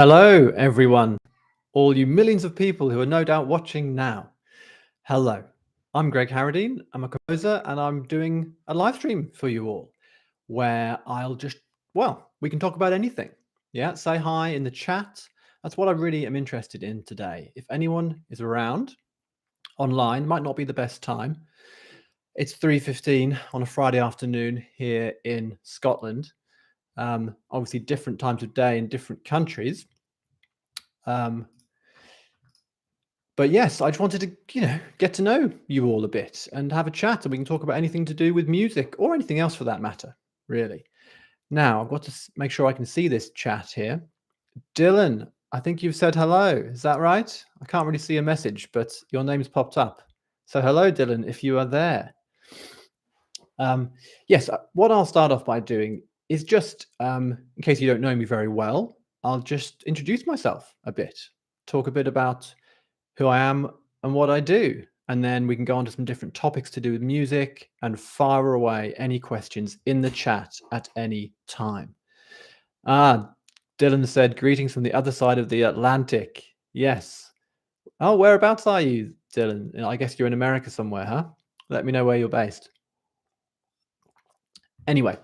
Hello, everyone, all you millions of people who are no doubt watching now. Hello, I'm Greg Harradine. I'm a composer and I'm doing a live stream for you all where we can talk about anything. Yeah, say hi in the chat. That's what I really am interested in today. If anyone is around online, might not be the best time. It's 3:15 on a Friday afternoon here in Scotland. Obviously, different times of day in different countries. But yes, I just wanted to, get to know you all a bit and have a chat, and we can talk about anything to do with music or anything else for that matter, really. Now, I've got to make sure I can see this chat here. Dylan, I think you've said hello. Is that right? I can't really see a message, but your name's popped up. So hello, Dylan, if you are there. Yes, what I'll start off by doing is just, in case you don't know me very well, I'll just introduce myself a bit, talk a bit about who I am and what I do. And then we can go on to some different topics to do with music and fire away any questions in the chat at any time. Dylan said, greetings from the other side of the Atlantic. Yes. Oh, whereabouts are you, Dylan? I guess you're in America somewhere, huh? Let me know where you're based. Anyway,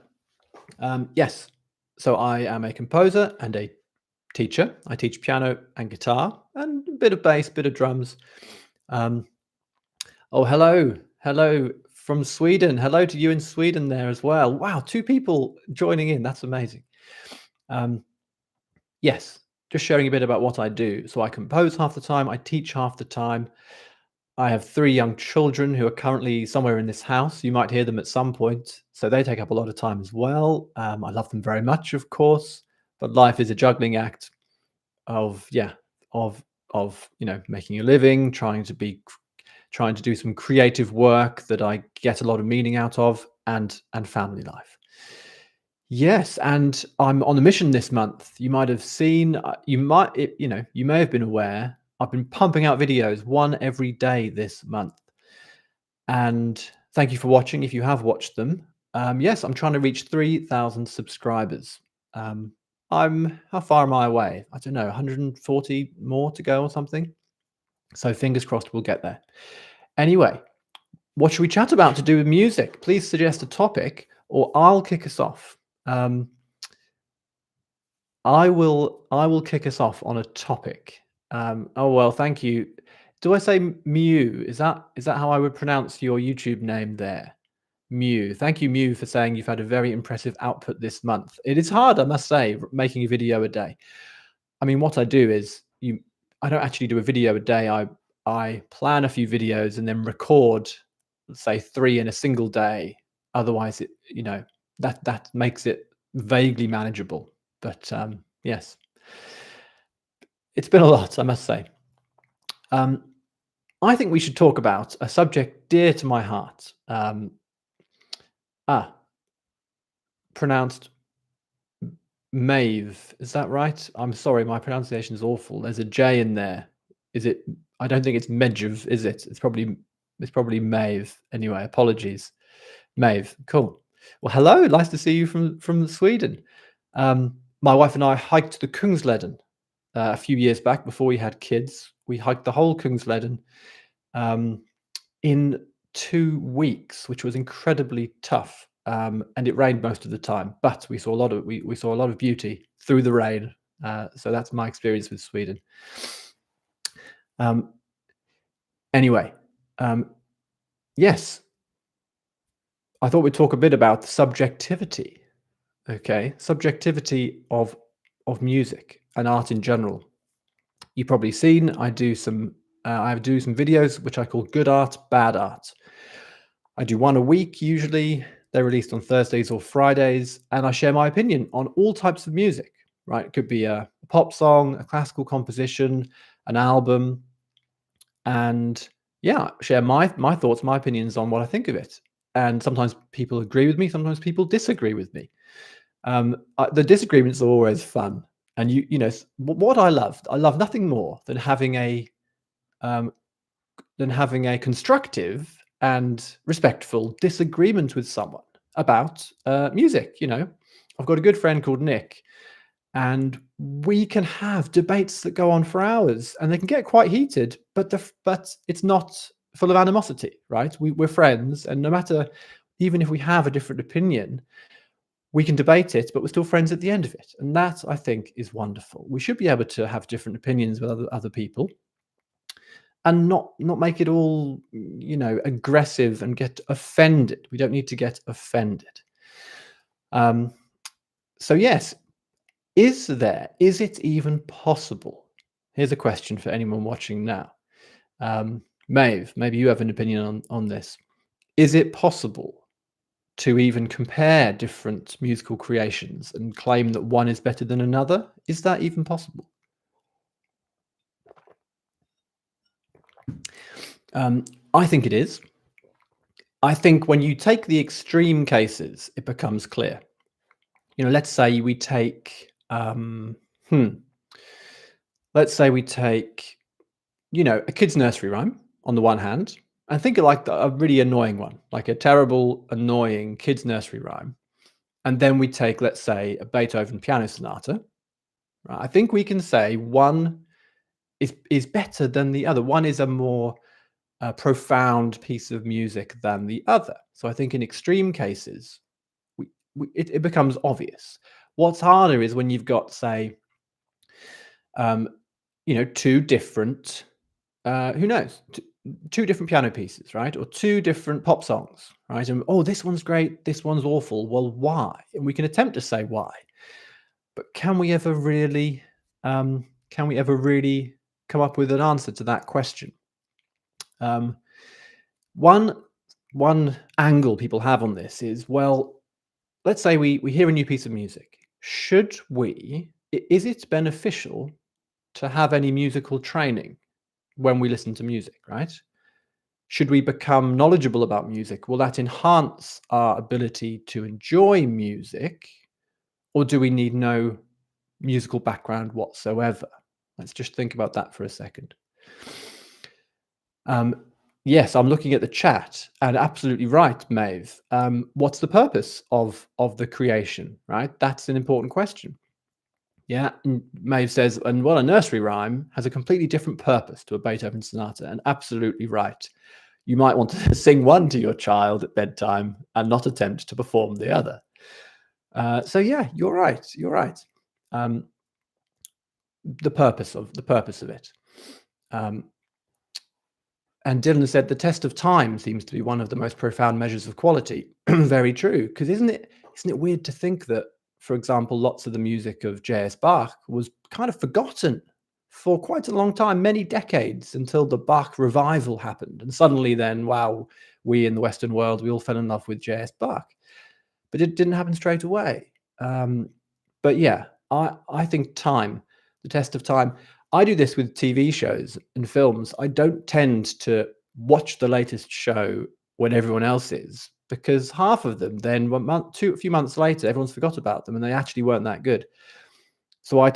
yes. So I am a composer and a teacher. I teach piano and guitar and a bit of bass, bit of drums. Oh, hello from Sweden. Hello to you in Sweden there as well. Wow, 2 people joining in. That's amazing. Yes, just sharing a bit about what I do. So I compose half the time. I teach half the time. I have 3 young children who are currently somewhere in this house. You might hear them at some point. So they take up a lot of time as well. I love them very much, of course, but life is a juggling act of making a living, trying to do some creative work that I get a lot of meaning out of, and family life. Yes, and I'm on a mission this month. You might have seen, you may have been aware, I've been pumping out videos, one every day this month. And thank you for watching if you have watched them. Yes, I'm trying to reach 3,000 subscribers. How far am I away? I don't know, 140 more to go or something. So fingers crossed we'll get there. Anyway, what should we chat about to do with music? Please suggest a topic or I'll kick us off. I will kick us off on a topic. Oh, well, thank you. Do I say Mew? Is that how I would pronounce your YouTube name there? Mew. Thank you, Mew, for saying you've had a very impressive output this month. It is hard, I must say, making a video a day. I mean, what I do is I don't actually do a video a day. I plan a few videos and then record, let's say 3 in a single day. Otherwise, that makes it vaguely manageable. But yes, it's been a lot, I must say. I think we should talk about a subject dear to my heart. Pronounced Maeve. Is that right? I'm sorry, my pronunciation is awful. There's a J in there. Is it? I don't think it's Medjev, is it? It's probably Maeve. Anyway, apologies. Maeve, cool. Well, hello. Nice to see you from Sweden. My wife and I hiked the Kungsleden a few years back before we had kids. We hiked the whole Kungsleden in 2 weeks, which was incredibly tough. And it rained most of the time, but we saw a lot of beauty through the rain. So that's my experience with Sweden. Anyway, yes, I thought we'd talk a bit about the subjectivity. Okay, subjectivity of music and art in general. You've probably seen I do some videos which I call good art, bad art. I do one a week usually. They're released on Thursdays or Fridays, and I share my opinion on all types of music, right? It could be a pop song, a classical composition, an album, and yeah, share my thoughts, my opinions on what I think of it. And sometimes people agree with me, sometimes people disagree with me. The disagreements are always fun. And what I love nothing more than having a constructive and respectful disagreement with someone about music. I've got a good friend called Nick, and we can have debates that go on for hours, and they can get quite heated, but it's not full of animosity, right? We're friends, and no matter, even if we have a different opinion, we can debate it, but we're still friends at the end of it, and that, I think, is wonderful. We should be able to have different opinions with other people, and not make it all, aggressive and get offended. We don't need to get offended. Um, so yes, is it even possible? Here's a question for anyone watching now. Maeve, maybe you have an opinion on this. Is it possible to even compare different musical creations and claim that one is better than another? Is that even possible? I think it is. I think when you take the extreme cases, it becomes clear. Let's say we take, let's say we take, a kid's nursery rhyme on the one hand, and think of like a really annoying one, like a terrible, annoying kid's nursery rhyme. And then we take, let's say, a Beethoven piano sonata. Right? I think we can say one is better than the other. One is a more profound piece of music than the other. So I think in extreme cases, it becomes obvious. What's harder is when you've got, say, two different, who knows, two different piano pieces, right? Or two different pop songs, right? And this one's great, this one's awful. Well, why? And we can attempt to say why, but can we ever really come up with an answer to that question? One angle people have on this is, well, let's say we hear a new piece of music. Is it beneficial to have any musical training when we listen to music, right? Should we become knowledgeable about music? Will that enhance our ability to enjoy music, or do we need no musical background whatsoever? Let's just think about that for a second. Yes, I'm looking at the chat, and absolutely right, Maeve. What's the purpose of the creation, right? That's an important question. Yeah, and Maeve says, and a nursery rhyme has a completely different purpose to a Beethoven sonata, and absolutely right. You might want to sing one to your child at bedtime and not attempt to perform the other. So yeah, you're right. You're right. The purpose of it. And Dylan said the test of time seems to be one of the most profound measures of quality. Very true. Because isn't it weird to think that, for example, lots of the music of J.S. Bach was kind of forgotten for quite a long time, many decades, until the Bach revival happened. And suddenly then, wow, we in the Western world, we all fell in love with J.S. Bach. But it didn't happen straight away. But yeah, I think time, the test of time. I do this with TV shows and films. I don't tend to watch the latest show when everyone else is, because half of them then a few months later, everyone's forgot about them and they actually weren't that good. So my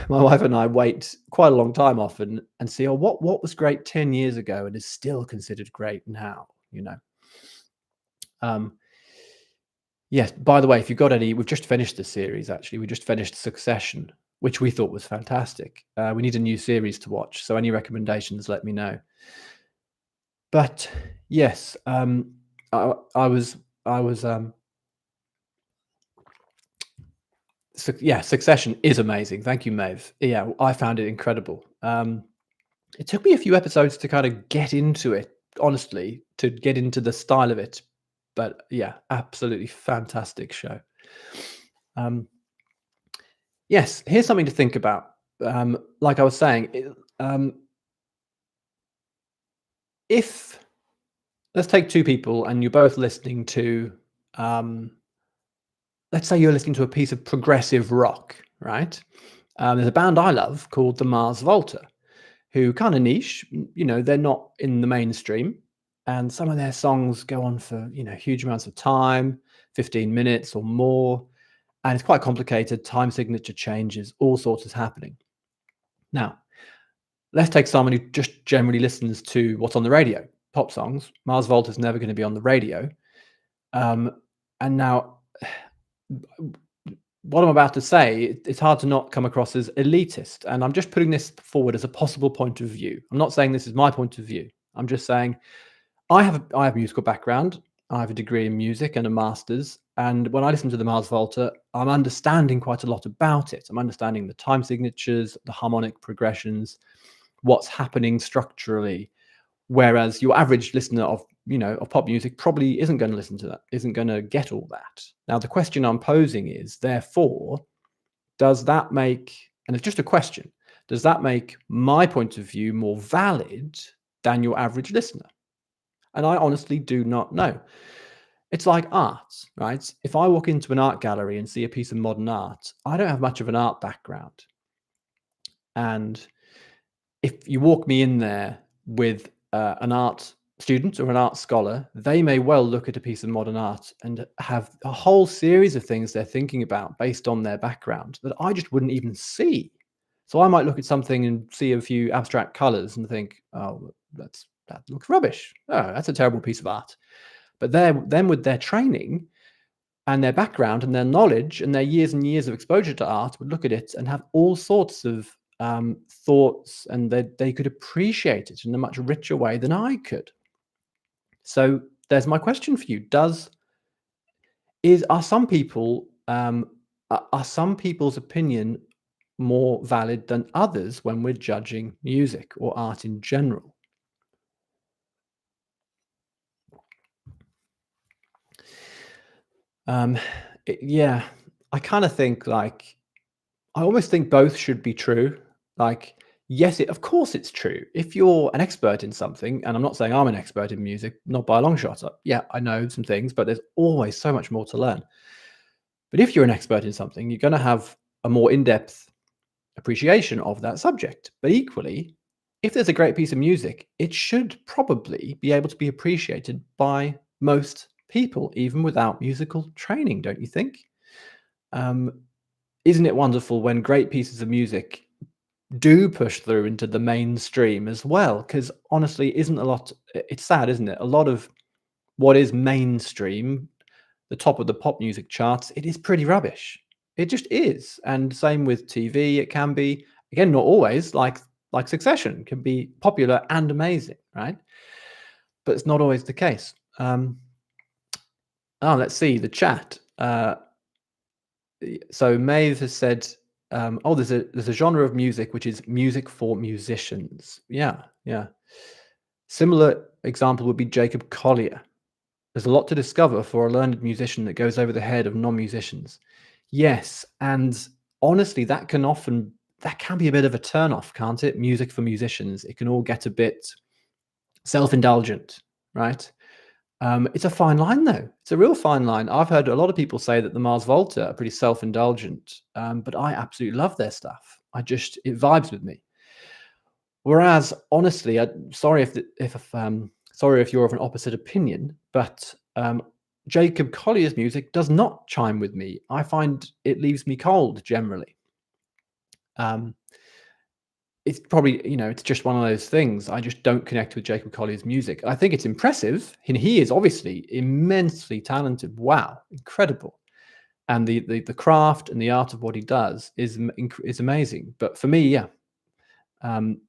wife and I wait quite a long time often and see, what was great 10 years ago and is still considered great now, Yes, by the way, if you've got any, we've just finished the series, actually. We just finished Succession, which we thought was fantastic. We need a new series to watch, so any recommendations, let me know. But yes, Succession is amazing. Thank you, Maeve. Yeah, I found it incredible. It took me a few episodes to kind of get into it, honestly, to get into the style of it. But yeah, absolutely fantastic show. Yes, here's something to think about. Like I was saying, if let's take two people and you're both listening to, let's say you're listening to a piece of progressive rock, right? There's a band I love called the Mars Volta, who kind of niche. They're not in the mainstream, and some of their songs go on for huge amounts of time, 15 minutes or more, and it's quite complicated. Time signature changes, all sorts is happening. Now, let's take someone who just generally listens to what's on the radio, pop songs. Mars Volta is never going to be on the radio. And now what I'm about to say, it's hard to not come across as elitist, and I'm just putting this forward as a possible point of view. I'm not saying this is my point of view. I'm just saying I have a musical background. I have a degree in music and a master's, and when I listen to the Mars Volta, I'm understanding quite a lot about it. I'm understanding the time signatures, the harmonic progressions, what's happening structurally. Whereas your average listener of of pop music probably isn't going to listen to that, isn't going to get all that. Now, the question I'm posing is, therefore, does that make, and it's just a question, does that make my point of view more valid than your average listener? And I honestly do not know. It's like art, right? If I walk into an art gallery and see a piece of modern art, I don't have much of an art background. And if you walk me in there with an art student or an art scholar, they may well look at a piece of modern art and have a whole series of things they're thinking about based on their background that I just wouldn't even see. So I might look at something and see a few abstract colors and think, "Oh, that looks rubbish. Oh, that's a terrible piece of art." But then with their training and their background and their knowledge and their years and years of exposure to art would look at it and have all sorts of thoughts, and they could appreciate it in a much richer way than I could. So there's my question for you: Does is are some people are some people's opinion more valid than others when we're judging music or art in general? Um, yeah, I kind of think like I almost think both should be true. Like, yes, of course it's true. If you're an expert in something, and I'm not saying I'm an expert in music, not by a long shot. Yeah, I know some things, but there's always so much more to learn. But if you're an expert in something, you're going to have a more in depth appreciation of that subject. But equally, if there's a great piece of music, it should probably be able to be appreciated by most people, even without musical training, don't you think? Um, isn't it wonderful when great pieces of music do push through into the mainstream as well? Because honestly, isn't a lot it's sad, isn't it? A lot of what is mainstream, the top of the pop music charts, it is pretty rubbish. It just is. And same with TV, it can be, again, not always, like Succession can be popular and amazing, right? But it's not always the case. Let's see the chat. So Maeve has said, "Oh, there's a genre of music which is music for musicians." Yeah, yeah. Similar example would be Jacob Collier. There's a lot to discover for a learned musician that goes over the head of non-musicians. Yes, and honestly, that can be a bit of a turn-off, can't it? Music for musicians. It can all get a bit self-indulgent, right? It's a fine line, though. It's a real fine line. I've heard a lot of people say that the Mars Volta are pretty self-indulgent, but I absolutely love their stuff. It vibes with me. Whereas, honestly, sorry sorry if you're of an opposite opinion, but Jacob Collier's music does not chime with me. I find it leaves me cold generally. Um, it's probably, it's just one of those things. I just don't connect with Jacob Collier's music. I think it's impressive, and he is obviously immensely talented. Wow, incredible. And the craft and the art of what he does is amazing. But for me, yeah, um,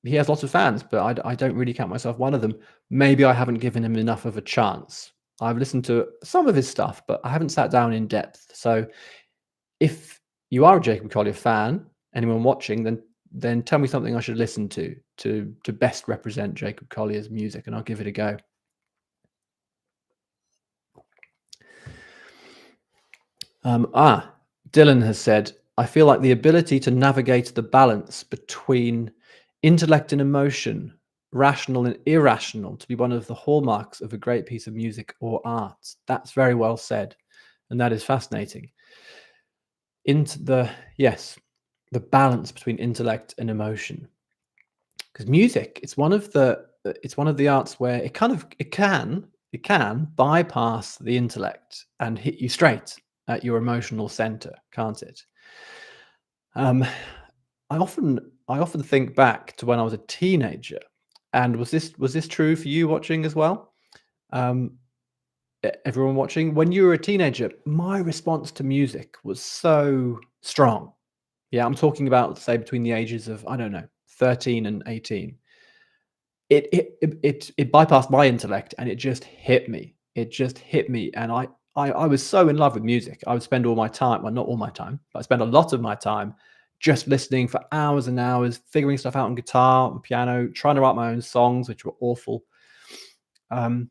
he has lots of fans, but I don't really count myself one of them. Maybe I haven't given him enough of a chance. I've listened to some of his stuff, but I haven't sat down in depth. So if you are a Jacob Collier fan, anyone watching, then tell me something I should listen to best represent Jacob Collier's music, and I'll give it a go. Dylan has said, I feel like the ability to navigate the balance between intellect and emotion, rational and irrational, to be one of the hallmarks of a great piece of music or art. That's very well said. And that is fascinating. Into the, yes, the balance between intellect and emotion. Because music, it's one of the arts where it can bypass the intellect and hit you straight at your emotional center, can't it? Um, I often think back to when I was a teenager, and was this true for you watching as well? Um, everyone watching, when you were a teenager, my response to music was so strong. Yeah, I'm talking about, say, between the ages of, I don't know, 13 and 18. It bypassed my intellect, and it just hit me. It just hit me, and I was so in love with music. I would spend all my time, well, not all my time, but I spent a lot of my time just listening for hours and hours, figuring stuff out on guitar and piano, trying to write my own songs, which were awful. Um,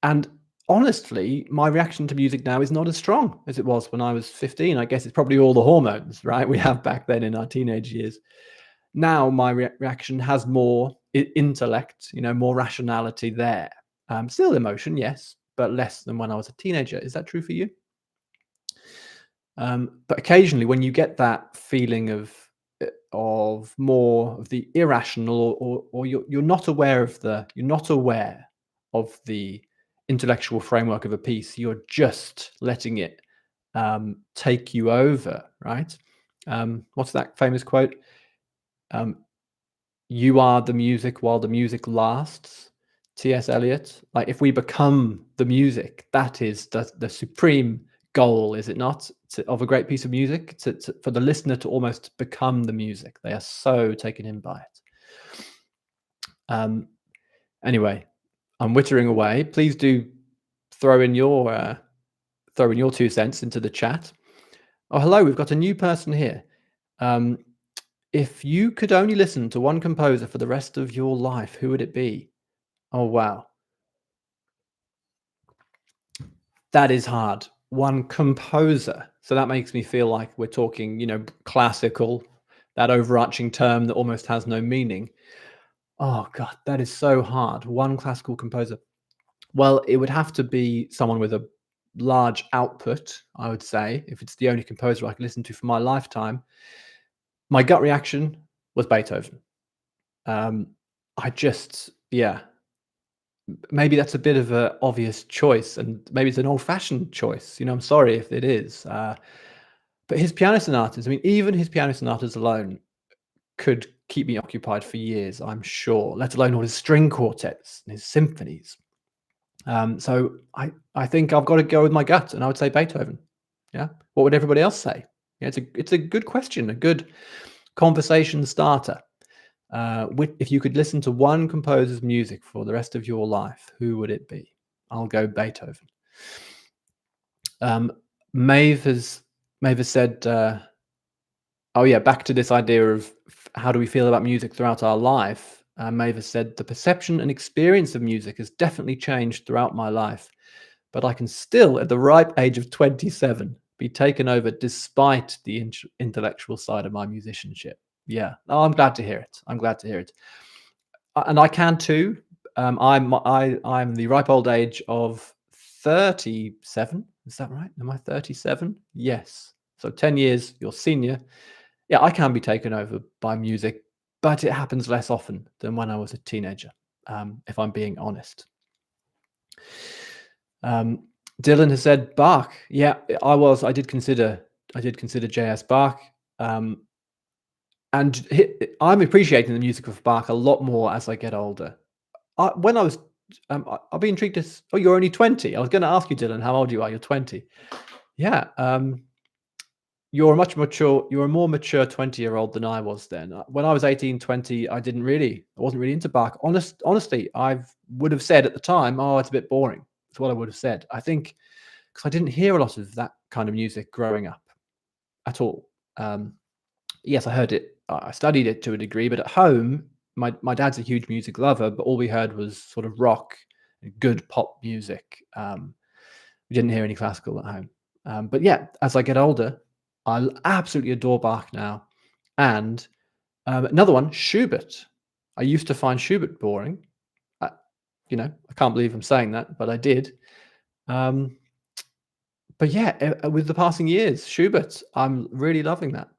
and honestly, my reaction to music now is not as strong as it was when I was 15. I guess it's probably all the hormones, right, we have back then in our teenage years. Now my reaction has more intellect, more rationality there. Still emotion, yes, but less than when I was a teenager. Is that true for you? But occasionally, when you get that feeling of more of the irrational, or you're not aware of the intellectual framework of a piece, you're just letting it take you over, right? What's that famous quote? Um, You are the music while the music lasts. T.S. Eliot. Like, if we become the music, that is the supreme goal, is it not? Of a great piece of music, for the listener to almost become the music. They are so taken in by it. Um, anyway, I'm wittering away. Please do throw in your throw in your 2 cents into the chat. Oh, hello, we've got a new person here. Um, if you could only listen to one composer for the rest of your life, who would it be? Oh, wow. That is hard. One composer. So that makes me feel like we're talking, classical, that overarching term that almost has no meaning. Oh god, that is so hard. One classical composer. Well, it would have to be someone with a large output, I would say, if it's the only composer I could listen to for my lifetime. My gut reaction was Beethoven. Um, I just, yeah, maybe that's a bit of a obvious choice, and maybe it's an old-fashioned choice. I'm sorry if it is. But his piano sonatas, I mean, even his piano sonatas alone could keep me occupied for years, I'm sure, let alone all his string quartets and his symphonies. So I think I've got to go with my gut, and I would say Beethoven. Yeah. What would everybody else say? Yeah, it's a good question, a good conversation starter. If you could listen to one composer's music for the rest of your life, who would it be? I'll go Beethoven. Um, Maeve has said, oh yeah, back to this idea of how do we feel about music throughout our life. Maeve has said, the perception and experience of music has definitely changed throughout my life, but I can still, at the ripe age of 27, be taken over despite the intellectual side of my musicianship. Yeah. Oh, I'm glad to hear it. I'm glad to hear it. And I can too. I'm the ripe old age of 37. Is that right? Am I 37? Yes. So 10 years, your senior. Yeah, I can be taken over by music, but it happens less often than when I was a teenager, if I'm being honest. Dylan has said Bach. Yeah, I did consider J.S. Bach. And I'm appreciating the music of Bach a lot more as I get older. When I was, I'll be intrigued to. Oh, you're only 20. I was going to ask you, Dylan, how old you are. You're 20. Yeah. You're a more mature 20-year-old than I was then. When I was 18, 20, I wasn't really into Bach. Honestly, I would have said at the time, oh, it's a bit boring. That's what I would have said. I think because I didn't hear a lot of that kind of music growing up at all. Yes, I heard it. I studied it to a degree, but at home, my dad's a huge music lover, but all we heard was sort of rock, good pop music. We didn't hear any classical at home. But yeah, as I get older, I absolutely adore Bach now. And another one, Schubert. I used to find Schubert boring. I, I can't believe I'm saying that, but I did. But yeah, with the passing years, Schubert, I'm really loving that.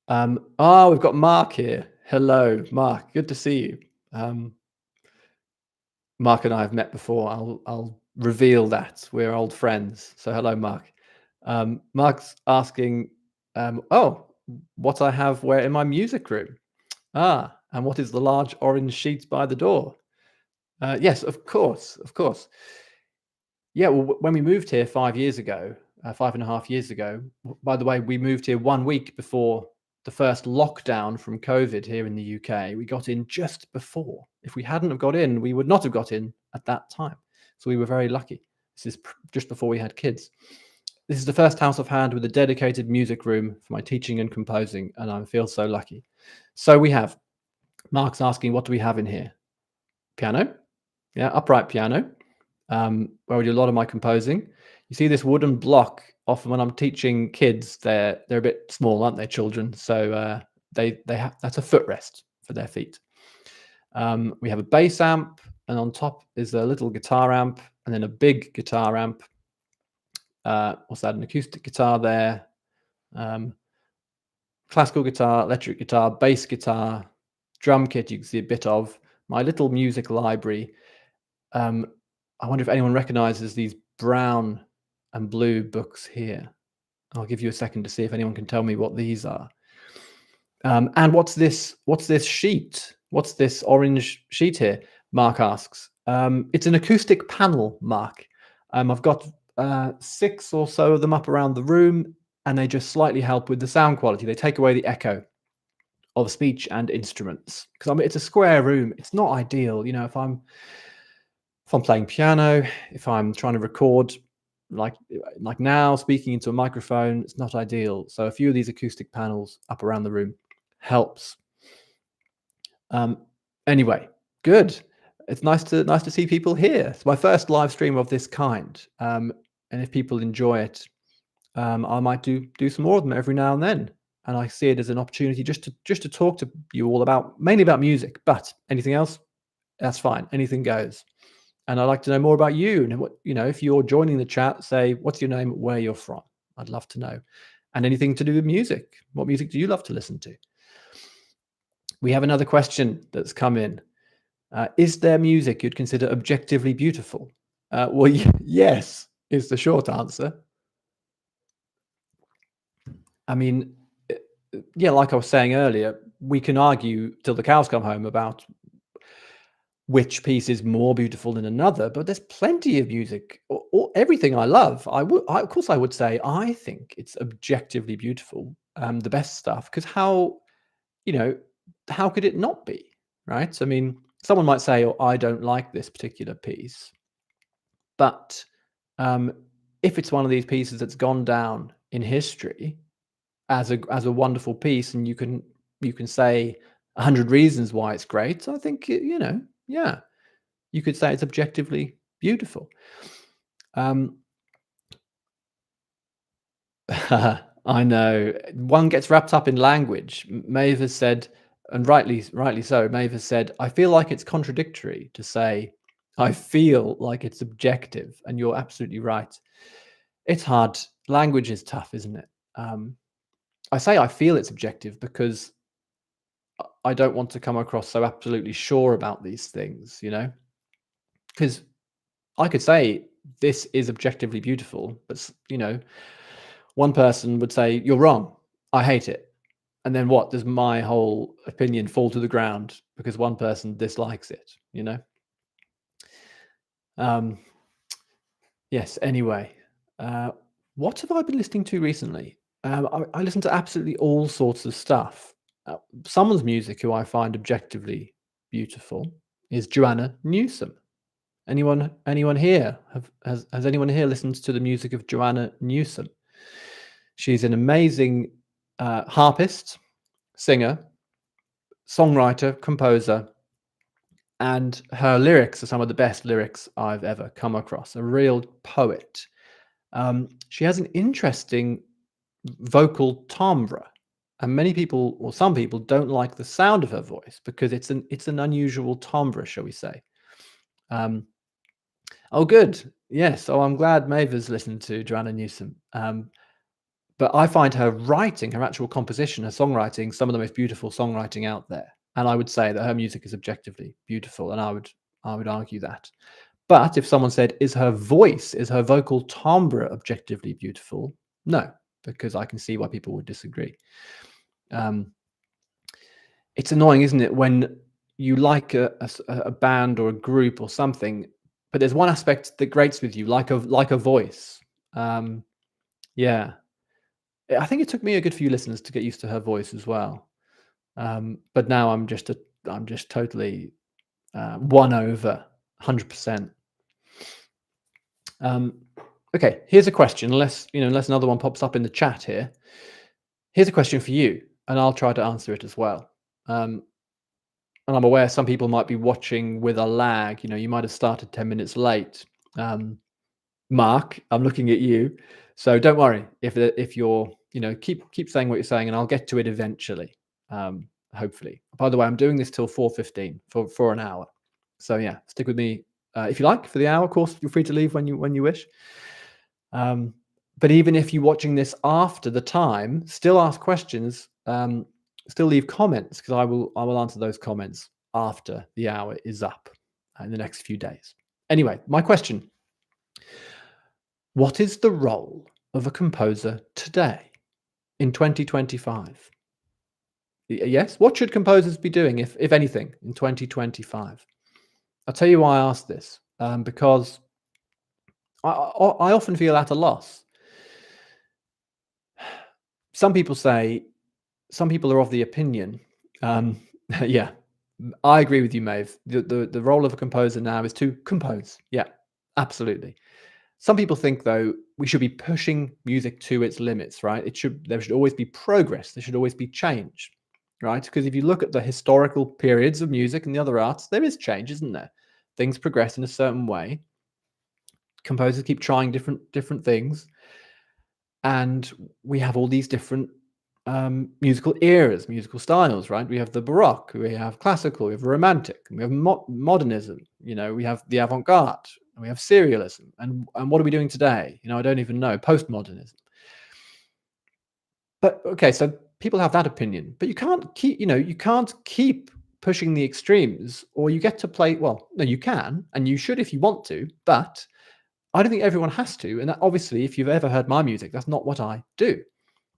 We've got Mark here. Hello, Mark. Good to see you. Mark and I have met before. I'll reveal that we're old friends. So hello, Mark. Mark's asking, what I have where in my music room? And what is the large orange sheet by the door? Yes, of course, of course. Yeah, well, when we moved here 5 years ago, 5.5 years ago, by the way, we moved here 1 week before the first lockdown from COVID here in the UK. We got in just before. If we hadn't have got in, we would not have got in at that time. So we were very lucky. This is just before we had kids. This is the first house I've had with a dedicated music room for my teaching and composing, and I feel so lucky. So we have Mark's asking, what do we have in here? Piano, yeah, upright piano, where I do a lot of my composing. You see this wooden block. Often when I'm teaching kids, they're a bit small, aren't they, children? So they have that's a footrest for their feet. We have a bass amp, and on top is a little guitar amp, and then a big guitar amp. What's that? An acoustic guitar there. Um, Classical guitar, electric guitar, bass guitar, drum kit. You can see a bit of my little music library. Um, I wonder if anyone recognizes these brown and blue books here. I'll give you a second to see if anyone can tell me what these are. And what's this? What's this sheet? What's this orange sheet here? Mark asks. It's an acoustic panel, Mark. I've got 6 or so of them up around the room, and they just slightly help with the sound quality. They take away the echo of speech and instruments, because it's a square room. It's not ideal, if I'm playing piano, if I'm trying to record like now, speaking into a microphone, it's not ideal. So a few of these acoustic panels up around the room helps. Anyway, good. It's nice to see people here. It's my first live stream of this kind, and if people enjoy it, I might do some more of them every now and then. And I see it as an opportunity just to talk to you all mainly about music, but anything else, that's fine. Anything goes. And I'd like to know more about you, and if you're joining the chat, say what's your name, where you're from. I'd love to know. And anything to do with music. What music do you love to listen to? We have another question that's come in. Is there music you'd consider objectively beautiful? Well, yes, is the short answer. I mean, yeah, like I was saying earlier, we can argue till the cows come home about which piece is more beautiful than another, but there's plenty of music, or everything I love. Of course, I would say I think it's objectively beautiful, the best stuff. Because you know, how could it not be, right? I mean, someone might say, "Oh, I don't like this particular piece," but um, if it's one of these pieces that's gone down in history as a wonderful piece, and you can say 100 reasons why it's great, I think yeah. You could say it's objectively beautiful. Um, I know one gets wrapped up in language. Maeve has said, and rightly so. Maeve has said, "I feel like it's contradictory to say I feel like it's objective," and you're absolutely right. It's hard. Language is tough, isn't it? I say I feel it's objective because I don't want to come across so absolutely sure about these things, because I could say this is objectively beautiful, but one person would say you're wrong. I hate it. And then what? Does my whole opinion fall to the ground because one person dislikes it, Um, yes, anyway. What have I been listening to recently? I listen to absolutely all sorts of stuff. Someone's music who I find objectively beautiful is Joanna Newsom. Anyone here has anyone here listened to the music of Joanna Newsom? She's an amazing harpist, singer, songwriter, composer, and her lyrics are some of the best lyrics I've ever come across. A real poet. She has an interesting vocal timbre, and many people, or some people, don't like the sound of her voice because it's an unusual timbre, shall we say? Oh, good. Yes. Oh, I'm glad Maeve has listened to Joanna Newsom. But I find her writing, her actual composition, her songwriting, some of the most beautiful songwriting out there. And I would say that her music is objectively beautiful, and I would argue that. But if someone said, is her vocal timbre objectively beautiful? No, because I can see why people would disagree. It's annoying, isn't it, when you like a band or a group or something, but there's one aspect that grates with you, like a voice. Um, yeah, I think it took me a good few listeners to get used to her voice as well. But now I'm just totally won over, 100%. Um, okay, here's a question. Unless another one pops up in the chat here. Here's a question for you, and I'll try to answer it as well. Um, and I'm aware some people might be watching with a lag. You might have started 10 minutes late. Um, Mark, I'm looking at you, so don't worry if you're keep saying what you're saying, and I'll get to it eventually. Hopefully. By the way, I'm doing this till 4:15 for an hour. So yeah, stick with me if you like for the hour. Of course, you're free to leave when you wish. Um, but even if you're watching this after the time, still ask questions. Still leave comments because I will answer those comments after the hour is up in the next few days. Anyway, my question: what is the role of a composer today in 2025? Yes, what should composers be doing, if anything, in 2025? I'll tell you why I asked this. Because I often feel at a loss. Some people say, some people are of the opinion. Yeah, I agree with you, Maeve. The role of a composer now is to compose. Yeah, absolutely. Some people think, though, we should be pushing music to its limits, right? There should always be progress. There should always be change, right? Because if you look at the historical periods of music and the other arts, there is change, isn't there? Things progress in a certain way. Composers keep trying different things, and we have all these different musical eras, musical styles, right? We have the Baroque, we have classical, we have romantic, we have modernism. We have the avant-garde, and we have serialism, and what are we doing today? I don't even know. Postmodernism. But okay, so people have that opinion, but you can't keep pushing the extremes, or you get to play. Well, no, you can, and you should if you want to, but I don't think everyone has to. And that, obviously, if you've ever heard my music, that's not what I do.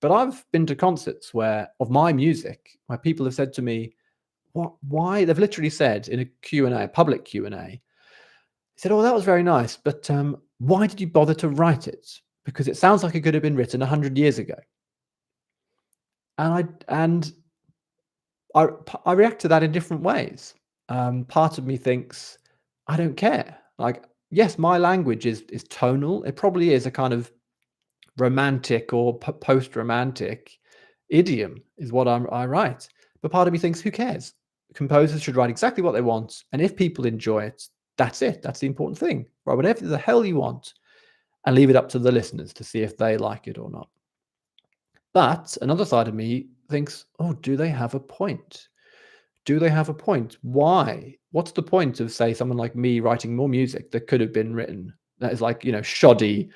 But I've been to concerts of my music where people have said to me, "What? Why?" They've literally said in a Q&A, public Q&A, they said, "Oh, that was very nice, but why did you bother to write it? Because it sounds like it could have been written 100 years ago." And I react to that in different ways. Part of me thinks, I don't care. Like, yes, my language is tonal. It probably is a kind of romantic or post-romantic idiom is what I write. But part of me thinks, who cares? Composers should write exactly what they want, and if people enjoy it, that's it. That's the important thing. Write whatever the hell you want, and leave it up to the listeners to see if they like it or not. But another side of me thinks, oh, do they have a point? Do they have a point? Why? What's the point of, say, someone like me writing more music that could have been written that is like, shoddy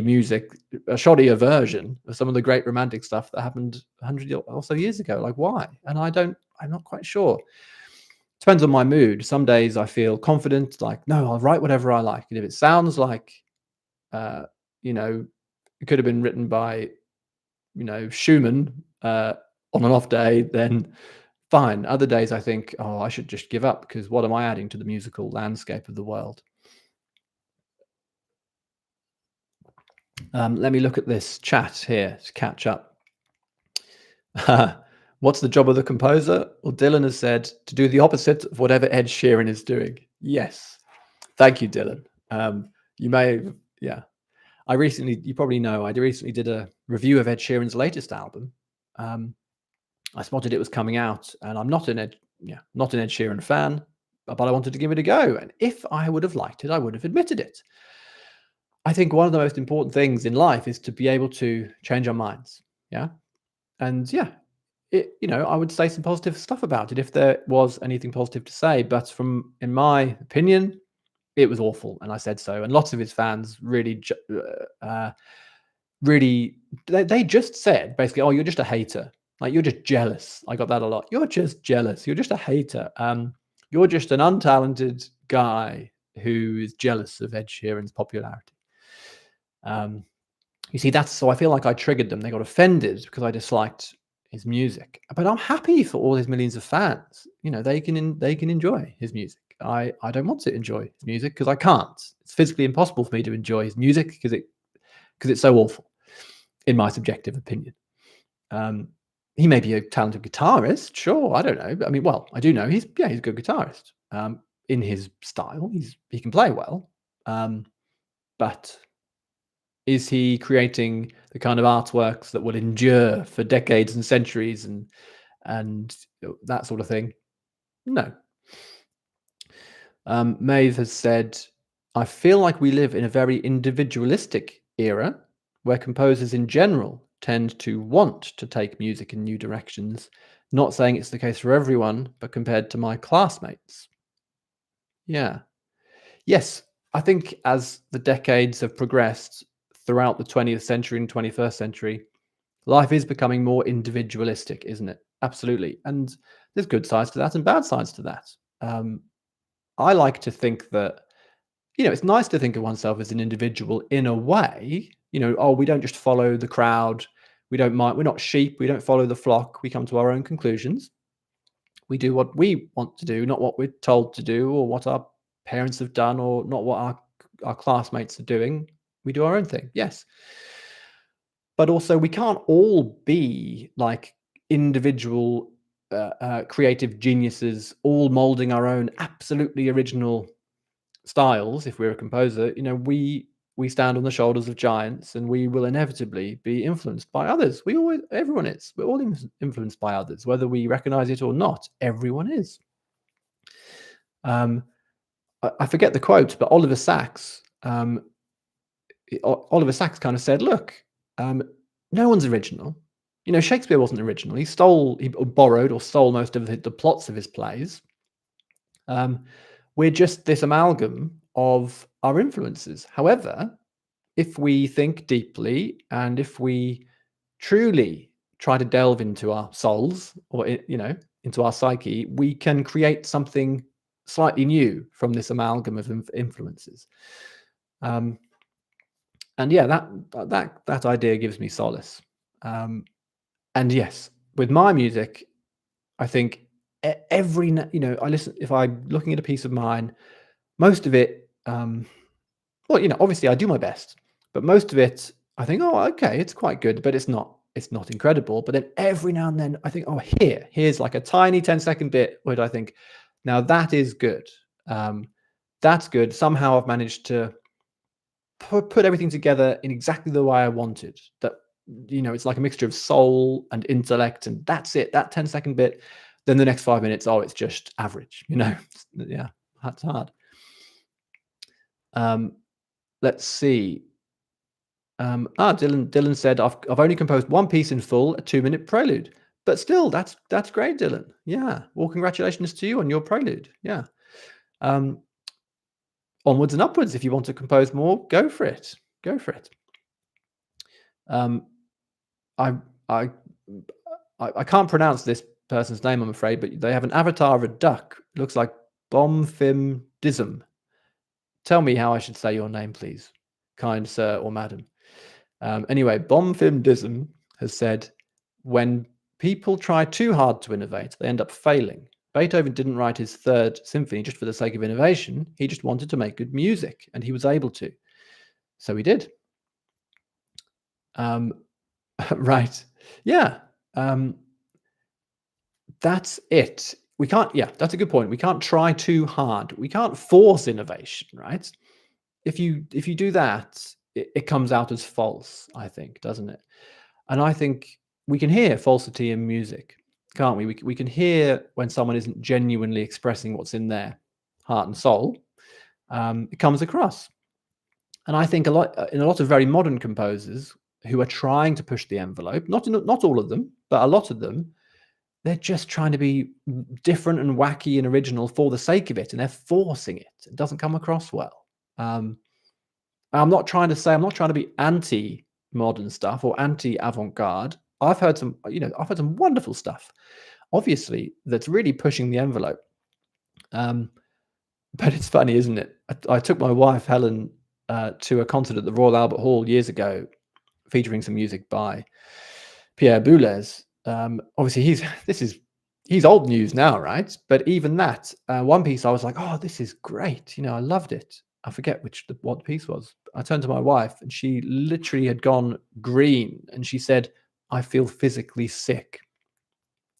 music, a shoddier version of some of the great romantic stuff that happened 100 or so years ago? Like, why? And I'm not quite sure. Depends on my mood. Some days I feel confident, like, no, I'll write whatever I like. And if it sounds like, uh, it could have been written by, Schumann on an off day, then fine. Other days I think, oh, I should just give up because what am I adding to the musical landscape of the world? Let me look at this chat here to catch up. What's the job of the composer? Well, Dylan has said to do the opposite of whatever Ed Sheeran is doing. Yes. Thank you, Dylan. You may have, yeah. You probably know, I recently did a review of Ed Sheeran's latest album. I spotted it was coming out, and I'm not an Ed Sheeran fan, but I wanted to give it a go. And if I would have liked it, I would have admitted it. I think one of the most important things in life is to be able to change our minds. Yeah. And yeah, I would say some positive stuff about it if there was anything positive to say. But in my opinion, it was awful. And I said so. And lots of his fans really, they just said basically, oh, you're just a hater. Like, you're just jealous. I got that a lot. You're just jealous. You're just a hater. You're just an untalented guy who is jealous of Ed Sheeran's popularity. You see, so I feel like I triggered them. They got offended because I disliked his music. But I'm happy for all his millions of fans. They can enjoy his music. I don't want to enjoy his music because I can't. It's physically impossible for me to enjoy his music because it's so awful, in my subjective opinion. Um, he may be a talented guitarist, sure. I don't know. But I mean, well, I do know he's a good guitarist in his style. He can play well, but is he creating the kind of artworks that will endure for decades and centuries and that sort of thing? No. Maeve has said, I feel like we live in a very individualistic era where composers in general tend to want to take music in new directions. Not saying it's the case for everyone, but compared to my classmates. Yeah. Yes. I think as the decades have progressed throughout the 20th century and 21st century, life is becoming more individualistic, isn't it? Absolutely. And there's good sides to that and bad sides to that. Um, I like to think that, it's nice to think of oneself as an individual in a way. Oh, we don't just follow the crowd. We don't mind. We're not sheep. We don't follow the flock. We come to our own conclusions. We do what we want to do, not what we're told to do or what our parents have done or not what our classmates are doing. We do our own thing. Yes. But also, we can't all be like individual creative geniuses, all molding our own absolutely original styles. If we're a composer, we stand on the shoulders of giants, and we will inevitably be influenced by others. Everyone is. We're all influenced by others, whether we recognize it or not. Everyone is. Um, I forget the quote, but Oliver Sacks kind of said, "Look, um, no one's original. Shakespeare wasn't original. He borrowed or stole most of the plots of his plays. Um, we're just this amalgam of our influences. However, if we think deeply and if we truly try to delve into our souls or into our psyche, we can create something slightly new from this amalgam of influences." Um, and yeah, that idea gives me solace. Um, and yes, with my music, I think I listen if I'm looking at a piece of mine, most of it. Well, obviously I do my best, but most of it, I think, oh, okay, it's quite good, but it's not incredible. But then every now and then I think, oh, here's like a tiny 10-second bit where I think, now that is good. That's good. Somehow I've managed to put everything together in exactly the way I wanted. That it's like a mixture of soul and intellect, and that's it. That 10-second bit. Then the next 5 minutes, oh, it's just average. Yeah, that's hard. Let's see. Dylan said, I've only composed one piece in full, a 2-minute prelude. But still, that's great, Dylan. Yeah. Well, congratulations to you on your prelude. Yeah. Onwards and upwards. If you want to compose more, go for it. Go for it. I I I can't pronounce this person's name, I'm afraid, but they have an avatar of a duck. It looks like Bomfimdism. Tell me how I should say your name, please, kind sir or madam. Anyway, Bomfimdism has said, when people try too hard to innovate, they end up failing. Beethoven didn't write his third symphony just for the sake of innovation. He just wanted to make good music, and he was able to. So he did. Right. Yeah. That's it. We can't, yeah, that's a good point. We can't try too hard. We can't force innovation, right? If you do that, it comes out as false, I think, doesn't it? And I think we can hear falsity in music, can't we? We can hear when someone isn't genuinely expressing what's in their heart and soul. It comes across. And I think in a lot of very modern composers who are trying to push the envelope, not all of them, but a lot of them, they're just trying to be different and wacky and original for the sake of it, and they're forcing it. It doesn't come across well. I'm not trying to be anti-modern stuff or anti-avant-garde. I've heard some wonderful stuff, obviously, that's really pushing the envelope. But it's funny, isn't it? I took my wife Helen to a concert at the Royal Albert Hall years ago, featuring some music by Pierre Boulez. Obviously, this is he's old news now, right? But even that, one piece I was like, "Oh, this is great," I loved it. I forget what the piece was. I turned to my wife, and she literally had gone green, and she said, "I feel physically sick."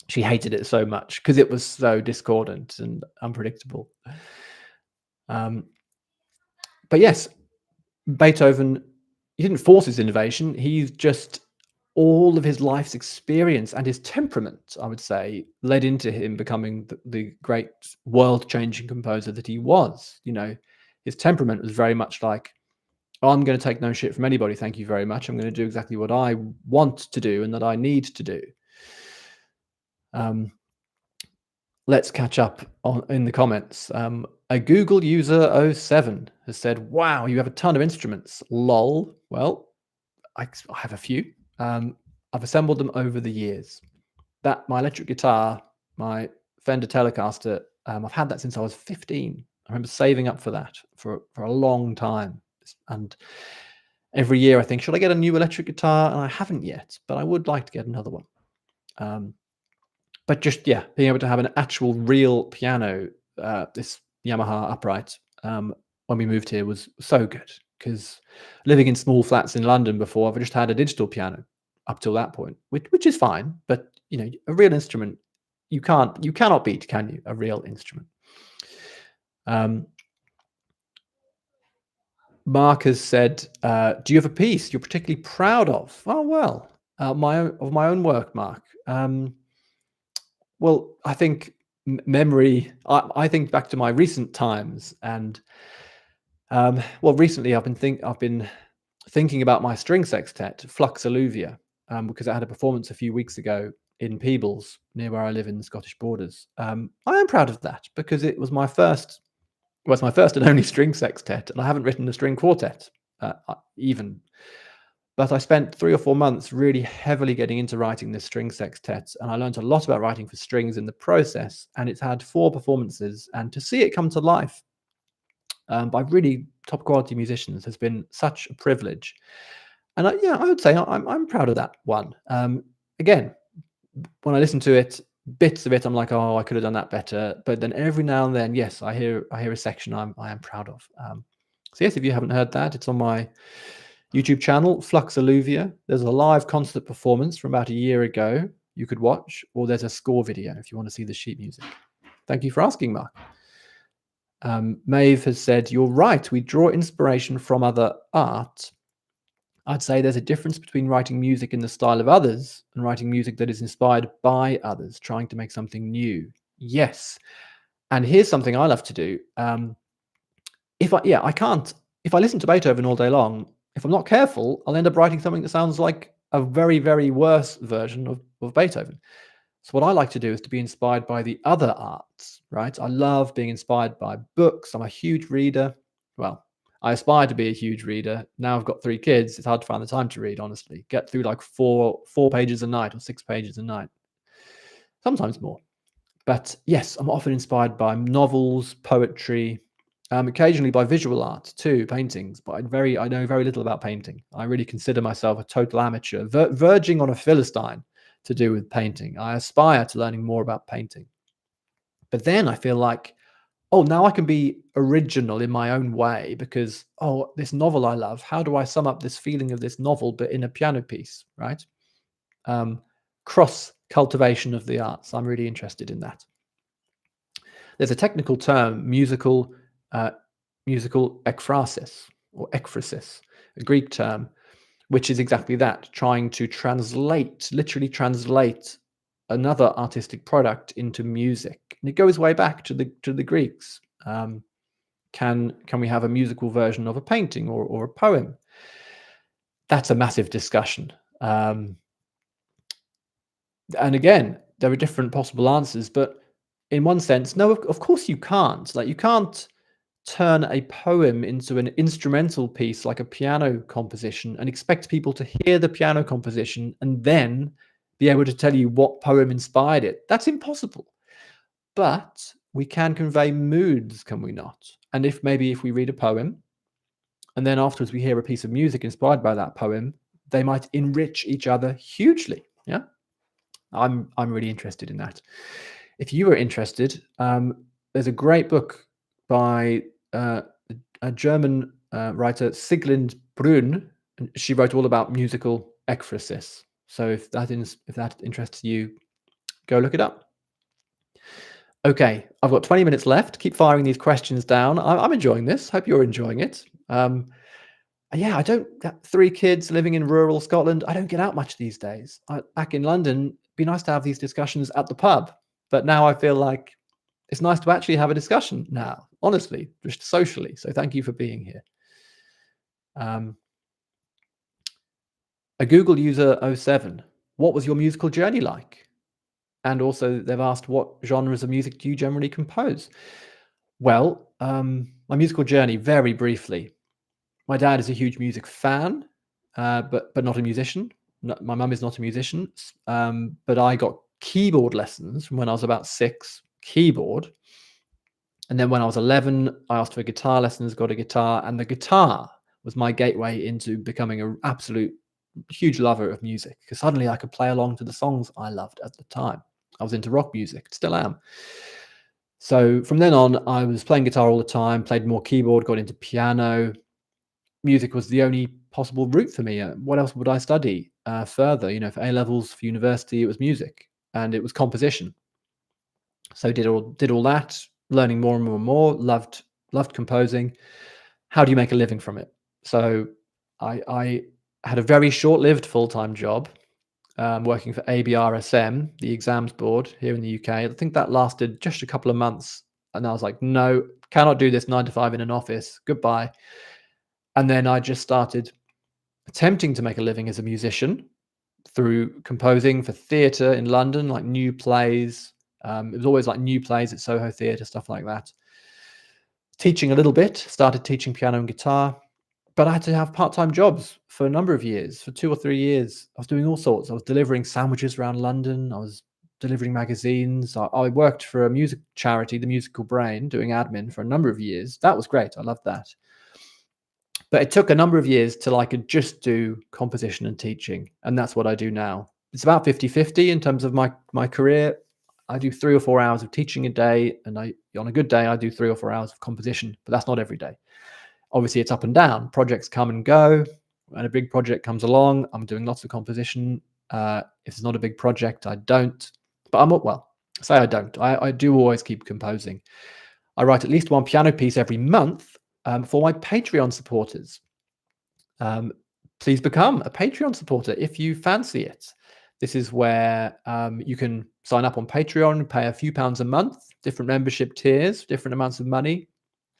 She hated it so much because it was so discordant and unpredictable. Um, but yes, Beethoven, he didn't force his innovation. He's just all of his life's experience and his temperament, I would say, led into him becoming the great world-changing composer that he was. His temperament was very much like, "Oh, I'm going to take no shit from anybody. Thank you very much. I'm going to do exactly what I want to do and that I need to do." Um, let's catch up in the comments. A Google user '07 has said, "Wow, you have a ton of instruments. Lol." Well, I have a few. I've assembled them over the years. My electric guitar, my Fender Telecaster, I've had that since I was 15. I remember saving up for that for a long time. And every year I think, should I get a new electric guitar? And I haven't yet, but I would like to get another one. But just, yeah, being able to have an actual real piano, this Yamaha upright, when we moved here was so good, because living in small flats in London before, I've just had a digital piano up till that point, which is fine. But a real instrument, you cannot beat, can you? A real instrument. Mark has said, "Do you have a piece you're particularly proud of?" Oh well, my own work, Mark. Well, I think memory. I think back to my recent times, and recently I've been thinking about my string sextet, Flux Alluvia, because I had a performance a few weeks ago in Peebles, near where I live in the Scottish borders. I am proud of that because it was my first. Well, it's my first and only string sextet, and I haven't written a string quartet even. But I spent 3 or 4 months really heavily getting into writing this string sextet, and I learned a lot about writing for strings in the process. And it's had 4 performances, and to see it come to life by really top quality musicians has been such a privilege. And I would say I'm proud of that one. Again, when I listen to it, bits of it, I'm like, oh, I could have done that better. But then every now and then, yes, I hear a section I am proud of. So yes, if you haven't heard that, it's on my YouTube channel, Flux Alluvia. There's a live concert performance from about a year ago you could watch, or there's a score video if you want to see the sheet music. Thank you for asking, Mark. Maeve has said, "You're right, we draw inspiration from other art. I'd say there's a difference between writing music in the style of others and writing music that is inspired by others, trying to make something new." Yes. And here's something I love to do. If I listen to Beethoven all day long, if I'm not careful, I'll end up writing something that sounds like a very, very worse version of Beethoven. So what I like to do is to be inspired by the other arts, right? I love being inspired by books. I'm a huge reader. Well, I aspire to be a huge reader. Now I've got 3 kids. It's hard to find the time to read, honestly. Get through like 4 pages a night or 6 pages a night. Sometimes more. But yes, I'm often inspired by novels, poetry, occasionally by visual art too, paintings. But I know very little about painting. I really consider myself a total amateur, verging on a philistine to do with painting. I aspire to learning more about painting. But then I feel like, oh, now I can be original in my own way because, oh, this novel I love, how do I sum up this feeling of this novel, but in a piano piece, right? Cross cultivation of the arts. I'm really interested in that. There's a technical term, musical ekphrasis or ekphrasis, a Greek term, which is exactly that, trying to literally translate another artistic product into music. And it goes way back to the Greeks. Can we have a musical version of a painting or a poem? That's a massive discussion. And again, there are different possible answers, but in one sense, no, of course you can't. Like, you can't turn a poem into an instrumental piece like a piano composition and expect people to hear the piano composition and then be able to tell you what poem inspired it. That's impossible. But we can convey moods, can we not? And if we read a poem and then afterwards we hear a piece of music inspired by that poem, they might enrich each other hugely. Yeah. I'm really interested in that. If you were interested, there's a great book by uh, a German writer, Sieglind Brunn. And she wrote all about musical ekphrasis. So if that interests you, go look it up. Okay, I've got 20 minutes left. Keep firing these questions down. I'm enjoying this. Hope you're enjoying it. Yeah, I don't. 3 kids living in rural Scotland. I don't get out much these days. Back in London, it'd be nice to have these discussions at the pub. But now I feel like it's nice to actually have a discussion now, honestly, just socially. So thank you for being here. Um, a Google user '07. What was your musical journey like? And also, they've asked, what genres of music do you generally compose? Well, my musical journey, very briefly. My dad is a huge music fan, but not a musician. My mum is not a musician, but I got keyboard lessons from when I was about 6, keyboard. And then when I was 11, I asked for guitar lessons, got a guitar, and the guitar was my gateway into becoming an absolute huge lover of music, because suddenly I could play along to the songs I loved at the time. I was into rock music, still am. So from then on, I was playing guitar all the time, played more keyboard, got into piano. Music was the only possible route for me. What else would I study further? For A levels, for university, it was music and it was composition. So did all that, learning more and more and more. Loved composing. How do you make a living from it? So I had a very short-lived full-time job working for ABRSM, the exams board here in the UK. I think that lasted just a couple of months, and I was like, no, cannot do this 9 to 5 in an office. Goodbye. And then I just started attempting to make a living as a musician through composing for theatre in London, like new plays. It was always like new plays at Soho Theatre, stuff like that. Teaching a little bit, started teaching piano and guitar, but I had to have part-time jobs for a number of years. For 2 or 3 years, I was doing all sorts. I was delivering sandwiches around London. I was delivering magazines. I worked for a music charity, the Musical Brain, doing admin for a number of years. That was great. I loved that. But it took a number of years till I could just do composition and teaching, and that's what I do now. It's about 50-50 in terms of my career. I do 3 or 4 hours of teaching a day, and on a good day, I do 3 or 4 hours of composition, but that's not every day. Obviously, it's up and down. Projects come and go. When a big project comes along, I'm doing lots of composition. If it's not a big project, I don't. But say I don't. I do always keep composing. I write at least one piano piece every month for my Patreon supporters. Please become a Patreon supporter if you fancy it. This is where you can sign up on Patreon, pay a few pounds a month, different membership tiers, different amounts of money,